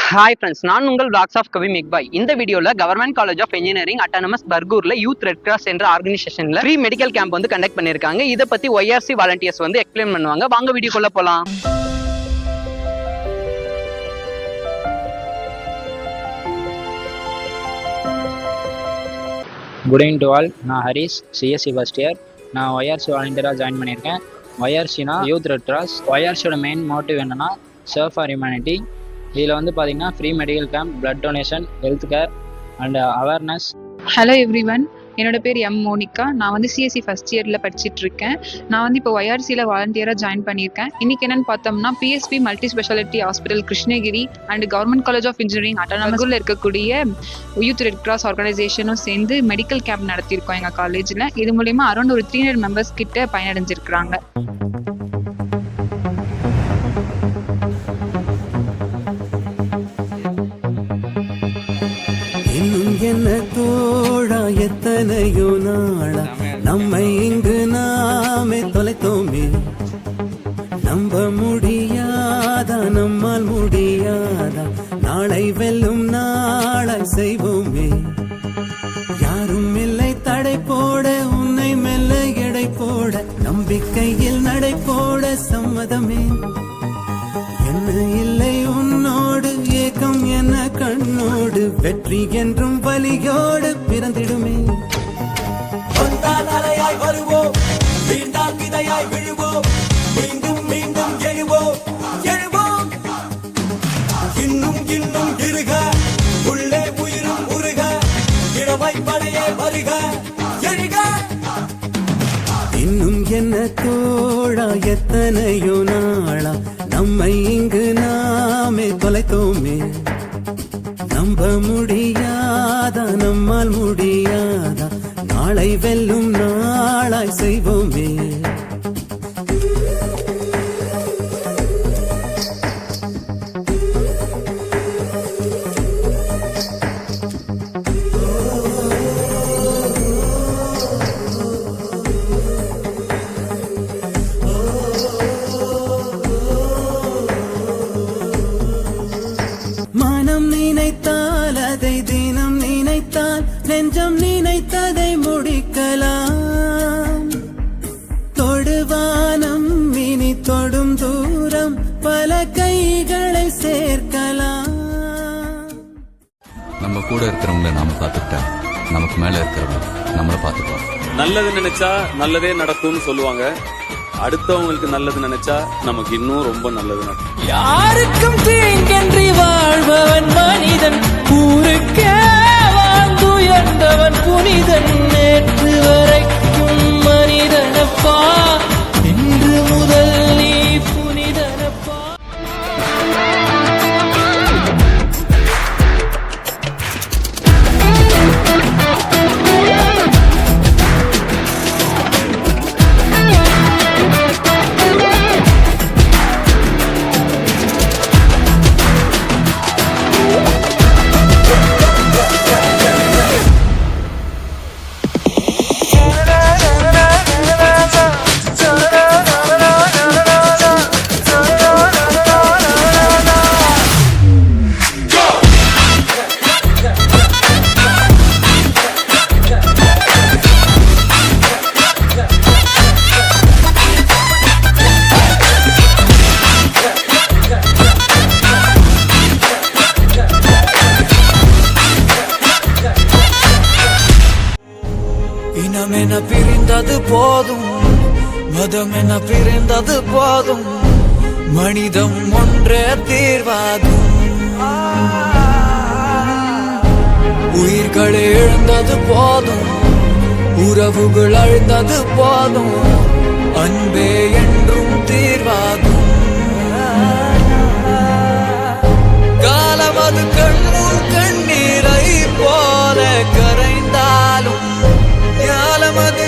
Hi friends, நான் உங்கள் blocks of கவி மெக்பாய். இந்த வீடியோல government college of engineering autonomous பர்கூர்ல யூத் ரெட் கிராஸ் என்ற ஆர்கனைசேஷன்ல ஃப்ரீ மெடிக்கல் கேம்ப் வந்து கண்டக்ட் பண்ணிருக்காங்க. இதை பத்தி ஒய்ஆர்சி வாலண்டியர்ஸ் வந்து எக்ஸ்பிளைன் பண்ணுவாங்க. வாங்க வீடியோக்குள்ள போலாம். Good evening to all. நான் ஹரிஷ், சிஎஸ்சி ஃபர்ஸ்ட் இயர். நான் ஒய்ஆர்சி வாலண்டியராக ஜாயின் பண்ணியிருக்கேன். ஒய்ஆர்சினா யூத் ரெட் கிராஸ். ஒய்ஆர்சியோட மெயின் மோட்டிவ் என்னன்னா சர்வ் ஃபார் ஹியூமனிட்டி. இதில் வந்து பார்த்தீங்கன்னா free medical camp, blood donation, health care and awareness. Hello everyone, என்னோட பேர் எம் மோனிகா. நான் வந்து சிஎஸ்சி ஃபர்ஸ்ட் இயரில் படிச்சுட்டு இருக்கேன். நான் வந்து இப்போ ஒய்ஆர்சியில் வாலண்டியராக ஜாயின் பண்ணியிருக்கேன். இன்னைக்கு என்னென்னு பார்த்தோம்னா PSP multi speciality hospital Krishnagiri and government college of engineering அட்டானமஸ்ல இருக்கக்கூடிய யூத் ரெட் கிராஸ் ஆர்கனைசேஷனும் சேர்ந்து மெடிக்கல் கேம்ப் நடத்தியிருக்கோம் எங்கள் காலேஜில். இது மூலயமா அரௌண்ட் ஒரு 300 மெம்பர்ஸ் கிட்ட பயனடைஞ்சிருக்கிறாங்க. என்ன தோழா எத்தனையோ நாளா நம்மை இங்கு நாமே தொலைத்தோமே. நம்ப முடியாதா, நம்மால் முடியாதா, நாளை வெல்லும் நாளை செய்வோமே. யாரும் இல்லை தடை போட, உன்னை மெல்ல எடை போட, நம்பிக்கையில் நடை போட சம்மதமே. என்ன இல்லை உன்னோடு, ஏக்கம் என்ன கண்ணோடு, வெற்றி என்றும் வலியோடு பிறந்திடுமே. அலையாய் வருவோம், வீண்டால் விதையாய் விழுவோம், மீண்டும் மீண்டும் எழுவோம், எழுவோம். இன்னும் இன்னும் இருக, உள்ளே உயிரும் உருக, இளமை படையே வருக, எழுக. இன்னும் என்ன தோழா எத்தனையோ நாளா நம்மை இங்கு நாமே தொலைத்தோமே. நம்ப முடியாதா, நம்மால் முடியாதா, நாளை வெல்லும் நாளாய் செய்வோமே. நினைத்தால் அதை தினம் நினைத்தால் நெஞ்சம் நினைத்ததை முடிக்கலாம். தொடுவானம் இனி தொடும் தூரம் பல கைகளை சேர்க்கலாம். நம்ம கூட இருக்கிறவங்கள நாம பார்த்துக்கிட்டா நமக்கு மேல இருக்கிறவங்க நம்மளை பார்த்துக்குவோம். நல்லது நினைச்சா நல்லதே நடக்கும்னு சொல்லுவாங்க. அடுத்தவங்களுக்கு நல்லது நினைச்சா நமக்கு இன்னும் ரொம்ப நல்லது நடக்கும். யாருக்கும் தீங்கன்றி வாழ்பவன் மனிதன், ஊருக்கே வாழ்ந்துயர்ந்தவன் புனிதன். நேற்று வரைக்கும் மனிதனப்பா, இன்று முதல் நீ புனிதனப்பா. இனமென பிரிந்தது போதும், மதமென பிரிந்தது போதும், மனிதம் ஒன்றே தீர்வாகும். உயிர்கள் எழுந்தது போதும், உறவுகள் அழுந்தது போதும், அன்பே என்றும் தீர்வாகும். காலமது கண்ணுள் கண்ணீரை போல கரைந்தாலும், ஞாலமது